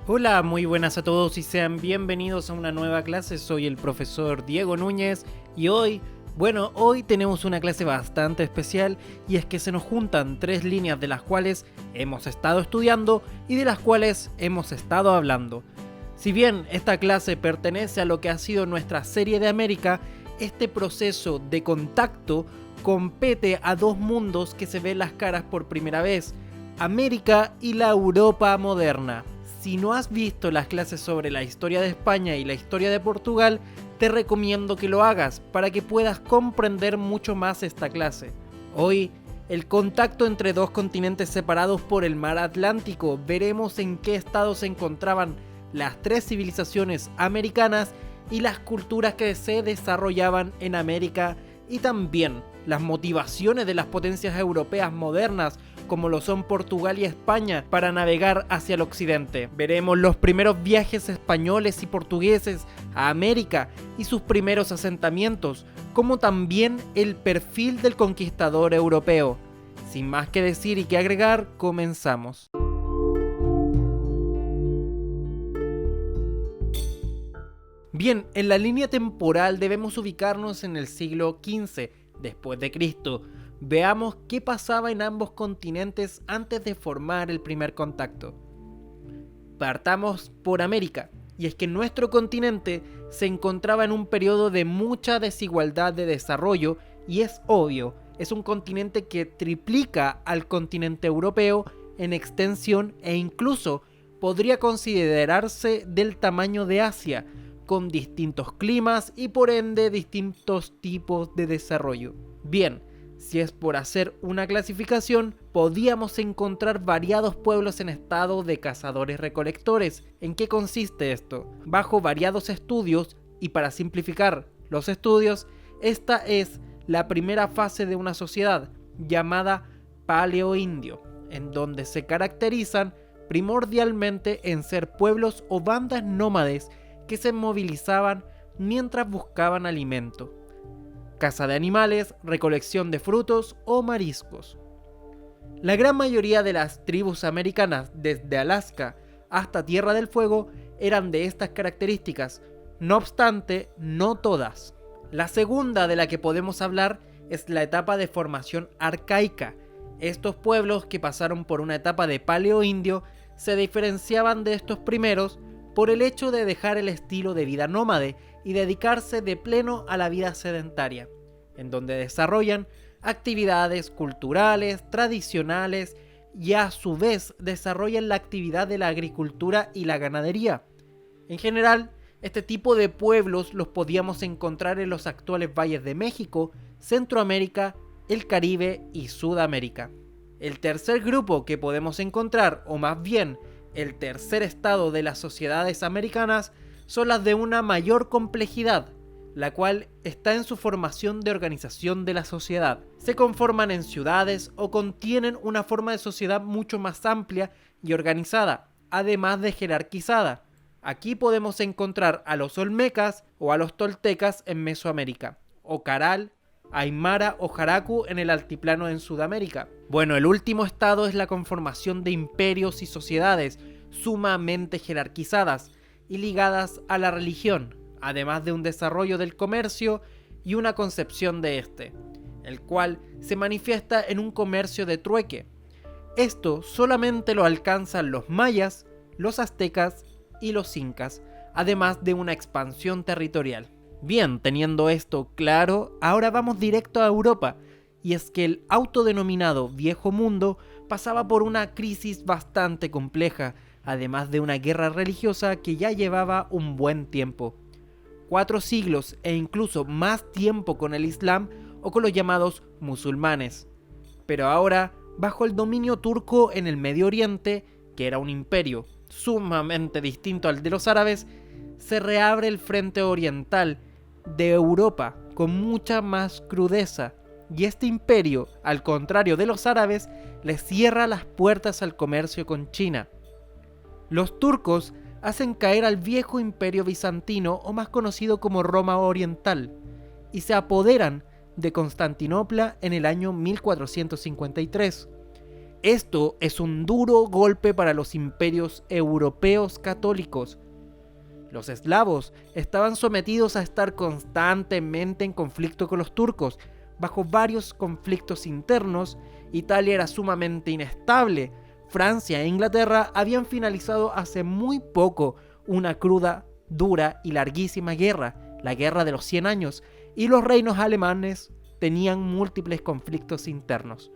Hola, muy buenas a todos y sean bienvenidos a una nueva clase. Soy el profesor Diego Núñez y hoy tenemos una clase bastante especial y es que se nos juntan tres líneas de las cuales hemos estado estudiando y de las cuales hemos estado hablando. Si bien esta clase pertenece a lo que ha sido nuestra serie de América, este proceso de contacto compete a dos mundos que se ven las caras por primera vez: América y la Europa moderna. Si no has visto las clases sobre la historia de España y la historia de Portugal, te recomiendo que lo hagas para que puedas comprender mucho más esta clase. Hoy, el contacto entre dos continentes separados por el mar Atlántico, veremos en qué estado se encontraban las tres civilizaciones americanas y las culturas que se desarrollaban en América, y también las motivaciones de las potencias europeas modernas como lo son Portugal y España para navegar hacia el occidente. Veremos los primeros viajes españoles y portugueses a América y sus primeros asentamientos, como también el perfil del conquistador europeo. Sin más que decir y que agregar, comenzamos. Bien, en la línea temporal debemos ubicarnos en el siglo XV después de Cristo. Veamos qué pasaba en ambos continentes antes de formar el primer contacto. Partamos por América, y es que nuestro continente se encontraba en un periodo de mucha desigualdad de desarrollo, y es obvio, es un continente que triplica al continente europeo en extensión e incluso podría considerarse del tamaño de Asia, con distintos climas y por ende distintos tipos de desarrollo. Bien, si es por hacer una clasificación, podíamos encontrar variados pueblos en estado de cazadores-recolectores. ¿En qué consiste esto? Bajo variados estudios, y para simplificar los estudios, esta es la primera fase de una sociedad llamada paleoindio, en donde se caracterizan primordialmente en ser pueblos o bandas nómades que se movilizaban mientras buscaban alimento, caza de animales, recolección de frutos o mariscos. La gran mayoría de las tribus americanas, desde Alaska hasta Tierra del Fuego, eran de estas características, no obstante, no todas. La segunda de la que podemos hablar es la etapa de formación arcaica. Estos pueblos que pasaron por una etapa de paleoindio se diferenciaban de estos primeros por el hecho de dejar el estilo de vida nómade y dedicarse de pleno a la vida sedentaria, en donde desarrollan actividades culturales, tradicionales y a su vez desarrollan la actividad de la agricultura y la ganadería. En general, este tipo de pueblos los podíamos encontrar en los actuales valles de México, Centroamérica, el Caribe y Sudamérica. El tercer grupo que podemos encontrar, o más bien el tercer estado de las sociedades americanas, son las de una mayor complejidad, la cual está en su formación de organización de la sociedad. Se conforman en ciudades o contienen una forma de sociedad mucho más amplia y organizada, además de jerarquizada. Aquí podemos encontrar a los olmecas o a los toltecas en Mesoamérica, o Caral, Aymara o Jaraku en el altiplano en Sudamérica. Bueno, el último estado es la conformación de imperios y sociedades sumamente jerarquizadas y ligadas a la religión, además de un desarrollo del comercio y una concepción de este, el cual se manifiesta en un comercio de trueque. Esto solamente lo alcanzan los mayas, los aztecas y los incas, además de una expansión territorial. Bien, teniendo esto claro, ahora vamos directo a Europa, y es que el autodenominado Viejo Mundo pasaba por una crisis bastante compleja, además de una guerra religiosa que ya llevaba un buen tiempo. 4 siglos e incluso más tiempo con el Islam o con los llamados musulmanes. Pero ahora, bajo el dominio turco en el Medio Oriente, que era un imperio sumamente distinto al de los árabes, se reabre el frente oriental de Europa con mucha más crudeza, y este imperio, al contrario de los árabes, le cierra las puertas al comercio con China. Los turcos hacen caer al viejo imperio bizantino, o más conocido como Roma Oriental, y se apoderan de Constantinopla en el año 1453. Esto es un duro golpe para los imperios europeos católicos. Los eslavos estaban sometidos a estar constantemente en conflicto con los turcos. Bajo varios conflictos internos, Italia era sumamente inestable. Francia e Inglaterra habían finalizado hace muy poco una cruda, dura y larguísima guerra, la Guerra de los 100 años, y los reinos alemanes tenían múltiples conflictos internos.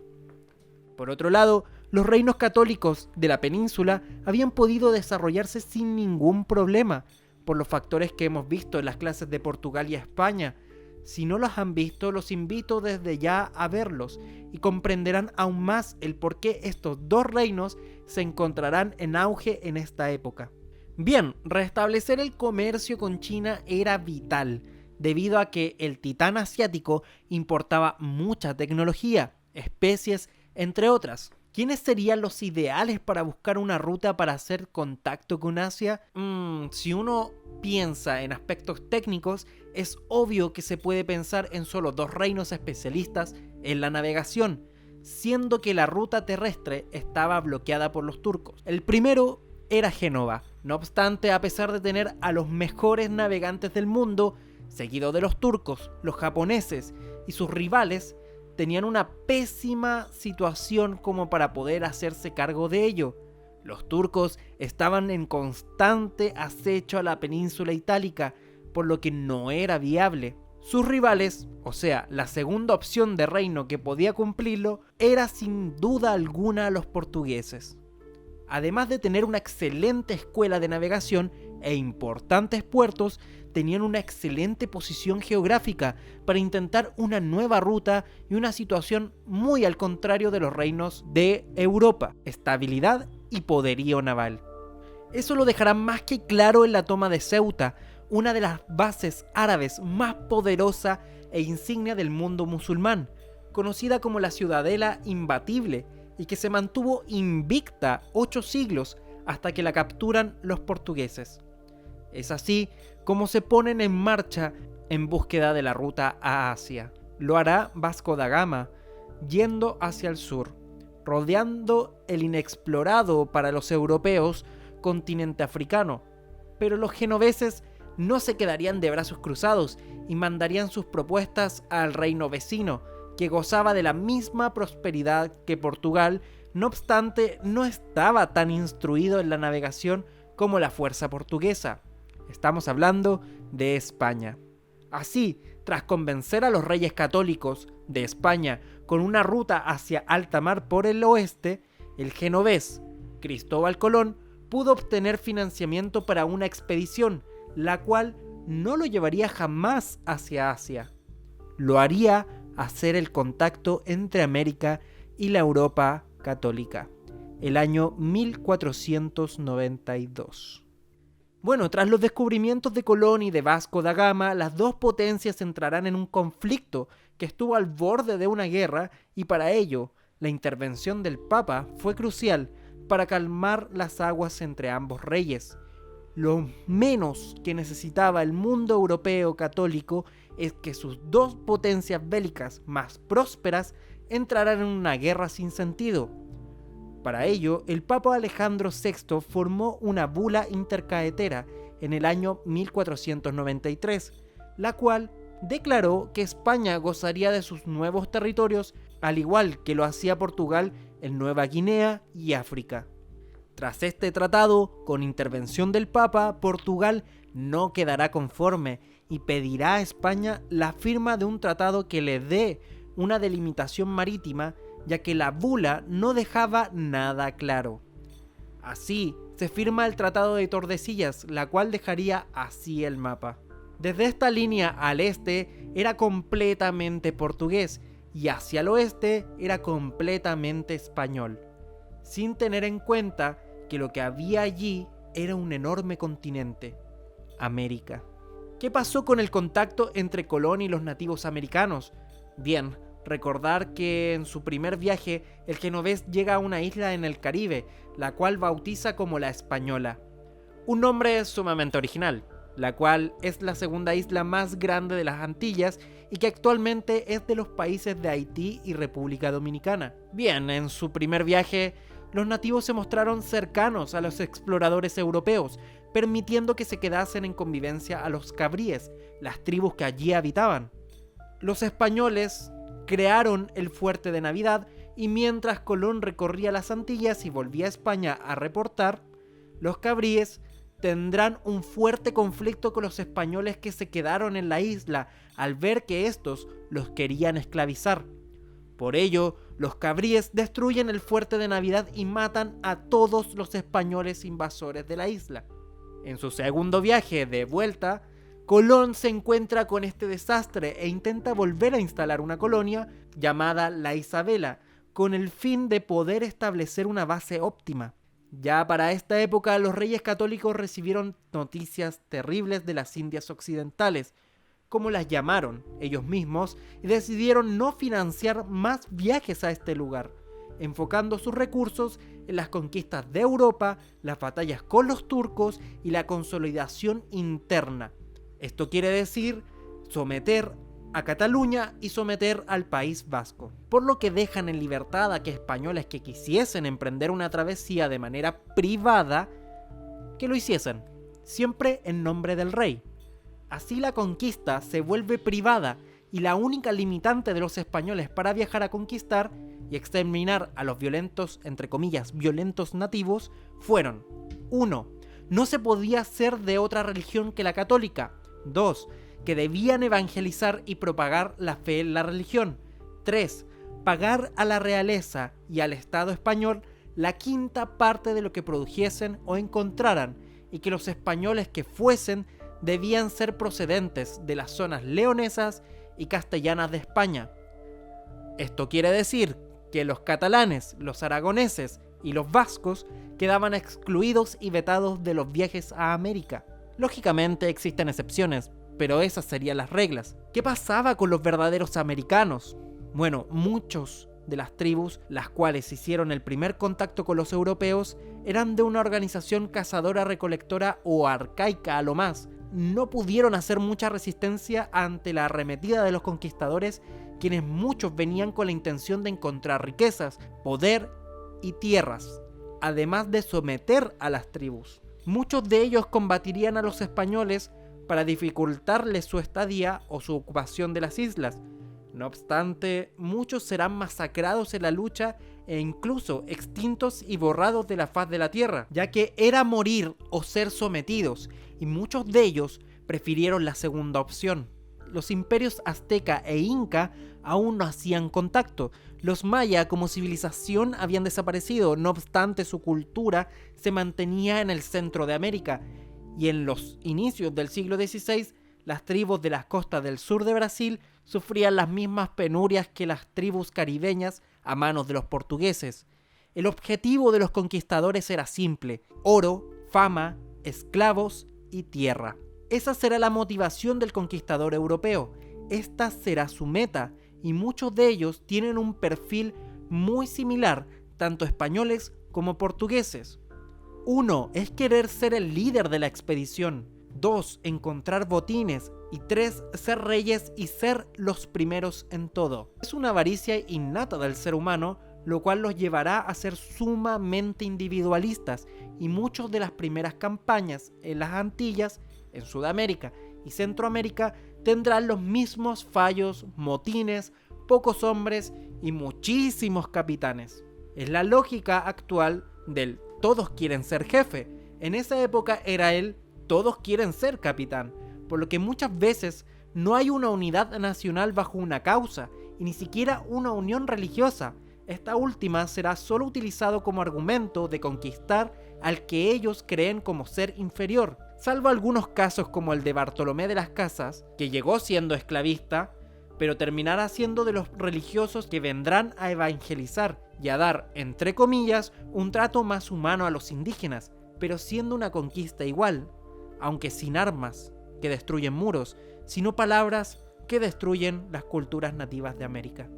Por otro lado, los reinos católicos de la península habían podido desarrollarse sin ningún problema, por los factores que hemos visto en las clases de Portugal y España. Si no los han visto, los invito desde ya a verlos y comprenderán aún más el por qué estos dos reinos se encontrarán en auge en esta época. Bien, restablecer el comercio con China era vital, debido a que el titán asiático importaba mucha tecnología, especies, entre otras. ¿Quiénes serían los ideales para buscar una ruta para hacer contacto con Asia? Si uno piensa en aspectos técnicos, es obvio que se puede pensar en solo dos reinos especialistas en la navegación, siendo que la ruta terrestre estaba bloqueada por los turcos. El primero era Génova. No obstante, a pesar de tener a los mejores navegantes del mundo, seguido de los turcos, los japoneses y sus rivales, tenían una pésima situación como para poder hacerse cargo de ello. Los turcos estaban en constante acecho a la península itálica, por lo que no era viable. Sus rivales, o sea, la segunda opción de reino que podía cumplirlo, era sin duda alguna los portugueses. Además de tener una excelente escuela de navegación e importantes puertos, tenían una excelente posición geográfica para intentar una nueva ruta y una situación muy al contrario de los reinos de Europa: estabilidad y poderío naval. Eso lo dejará más que claro en la toma de Ceuta, una de las bases árabes más poderosa e insignia del mundo musulmán, conocida como la Ciudadela Imbatible, y que se mantuvo invicta 8 siglos hasta que la capturan los portugueses. Es así como se ponen en marcha en búsqueda de la ruta a Asia. Lo hará Vasco da Gama, yendo hacia el sur, rodeando el inexplorado para los europeos continente africano. Pero los genoveses no se quedarían de brazos cruzados y mandarían sus propuestas al reino vecino, que gozaba de la misma prosperidad que Portugal. No obstante, no estaba tan instruido en la navegación como la fuerza portuguesa. Estamos hablando de España. Así, tras convencer a los reyes católicos de España con una ruta hacia alta mar por el oeste, el genovés Cristóbal Colón pudo obtener financiamiento para una expedición, la cual no lo llevaría jamás hacia Asia. Lo haría hacer el contacto entre América y la Europa católica, el año 1492. Bueno, tras los descubrimientos de Colón y de Vasco da Gama, las dos potencias entrarán en un conflicto que estuvo al borde de una guerra, y para ello, la intervención del Papa fue crucial para calmar las aguas entre ambos reyes. Lo menos que necesitaba el mundo europeo católico es que sus dos potencias bélicas más prósperas entraran en una guerra sin sentido. Para ello, el Papa Alejandro VI formó una bula intercaetera en el año 1493, la cual declaró que España gozaría de sus nuevos territorios, al igual que lo hacía Portugal en Nueva Guinea y África. Tras este tratado, con intervención del Papa, Portugal no quedará conforme y pedirá a España la firma de un tratado que le dé una delimitación marítima, ya que la bula no dejaba nada claro. Así, se firma el Tratado de Tordesillas, la cual dejaría así el mapa. Desde esta línea al este era completamente portugués y hacia el oeste era completamente español, sin tener en cuenta que lo que había allí era un enorme continente, América. ¿Qué pasó con el contacto entre Colón y los nativos americanos? Bien, recordar que en su primer viaje el genovés llega a una isla en el Caribe, la cual bautiza como la Española. Un nombre sumamente original. la cual es la segunda isla más grande de las Antillas y que actualmente es de los países de Haití y República Dominicana. Bien, en su primer viaje, los nativos se mostraron cercanos a los exploradores europeos, permitiendo que se quedasen en convivencia a los cabríes, las tribus que allí habitaban. Los españoles crearon el fuerte de Navidad y mientras Colón recorría las Antillas y volvía a España a reportar, los cabríes tendrán un fuerte conflicto con los españoles que se quedaron en la isla al ver que estos los querían esclavizar. Por ello, los cabríes destruyen el fuerte de Navidad y matan a todos los españoles invasores de la isla. En su segundo viaje de vuelta, Colón se encuentra con este desastre e intenta volver a instalar una colonia llamada La Isabela, con el fin de poder establecer una base óptima. Ya para esta época, los reyes católicos recibieron noticias terribles de las Indias Occidentales, como las llamaron ellos mismos, y decidieron no financiar más viajes a este lugar, enfocando sus recursos en las conquistas de Europa, las batallas con los turcos y la consolidación interna. Esto quiere decir someter a Cataluña y someter al País Vasco, por lo que dejan en libertad a aquellos españoles que quisiesen emprender una travesía de manera privada, que lo hiciesen, siempre en nombre del rey. Así la conquista se vuelve privada y la única limitante de los españoles para viajar a conquistar y exterminar a los violentos, entre comillas, violentos nativos, fueron: 1. No se podía ser de otra religión que la católica. 2. Que debían evangelizar y propagar la fe en la religión. 3. Pagar a la realeza y al Estado español la quinta parte de lo que produjesen o encontraran, y que los españoles que fuesen debían ser procedentes de las zonas leonesas y castellanas de España. Esto quiere decir que los catalanes, los aragoneses y los vascos quedaban excluidos y vetados de los viajes a América. Lógicamente existen excepciones, pero esas serían las reglas. ¿Qué pasaba con los verdaderos americanos? Bueno, muchos de las tribus, las cuales hicieron el primer contacto con los europeos, eran de una organización cazadora-recolectora o arcaica a lo más. No pudieron hacer mucha resistencia ante la arremetida de los conquistadores, quienes muchos venían con la intención de encontrar riquezas, poder y tierras, además de someter a las tribus. Muchos de ellos combatirían a los españoles para dificultarles su estadía o su ocupación de las islas. No obstante, muchos serán masacrados en la lucha e incluso extintos y borrados de la faz de la tierra, ya que era morir o ser sometidos, y muchos de ellos prefirieron la segunda opción. Los imperios azteca e inca aún no hacían contacto. Los maya como civilización habían desaparecido, no obstante su cultura se mantenía en el centro de América, y en los inicios del siglo XVI, las tribus de las costas del sur de Brasil sufrían las mismas penurias que las tribus caribeñas a manos de los portugueses. El objetivo de los conquistadores era simple: oro, fama, esclavos y tierra. Esa será la motivación del conquistador europeo. Esta será su meta, y muchos de ellos tienen un perfil muy similar, tanto españoles como portugueses. 1. Es querer ser el líder de la expedición. 2. Encontrar botines. Y 3. Ser reyes y ser los primeros en todo. Es una avaricia innata del ser humano, lo cual los llevará a ser sumamente individualistas, y muchas de las primeras campañas en las Antillas, en Sudamérica y Centroamérica tendrán los mismos fallos, motines, pocos hombres y muchísimos capitanes. Es la lógica actual del todos quieren ser jefe. En esa época era el todos quieren ser capitán, por lo que muchas veces no hay una unidad nacional bajo una causa, y ni siquiera una unión religiosa. Esta última será solo utilizado como argumento de conquistar al que ellos creen como ser inferior, salvo algunos casos como el de Bartolomé de las Casas, que llegó siendo esclavista, pero terminará siendo de los religiosos que vendrán a evangelizar y a dar, entre comillas, un trato más humano a los indígenas, pero siendo una conquista igual, aunque sin armas que destruyen muros, sino palabras que destruyen las culturas nativas de América.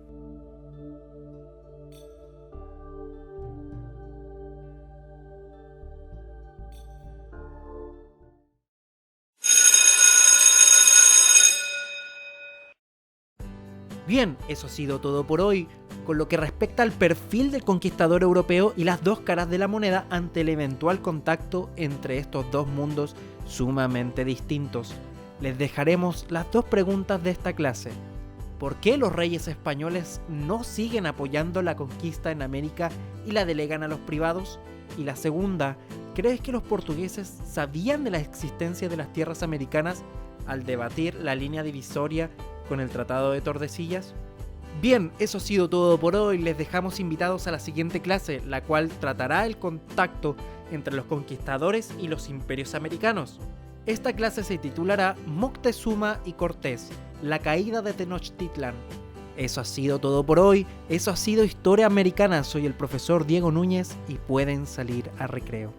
Bien, eso ha sido todo por hoy, con lo que respecta al perfil del conquistador europeo y las dos caras de la moneda ante el eventual contacto entre estos dos mundos sumamente distintos. Les dejaremos las dos preguntas de esta clase. ¿Por qué los reyes españoles no siguen apoyando la conquista en América y la delegan a los privados? Y la segunda, ¿crees que los portugueses sabían de la existencia de las tierras americanas al debatir la línea divisoria con el Tratado de Tordesillas? Bien, eso ha sido todo por hoy. Les dejamos invitados a la siguiente clase, la cual tratará el contacto entre los conquistadores y los imperios americanos. Esta clase se titulará Moctezuma y Cortés, la caída de Tenochtitlan. Eso ha sido todo por hoy. Eso ha sido Historia Americana. Soy el profesor Diego Núñez y pueden salir a recreo.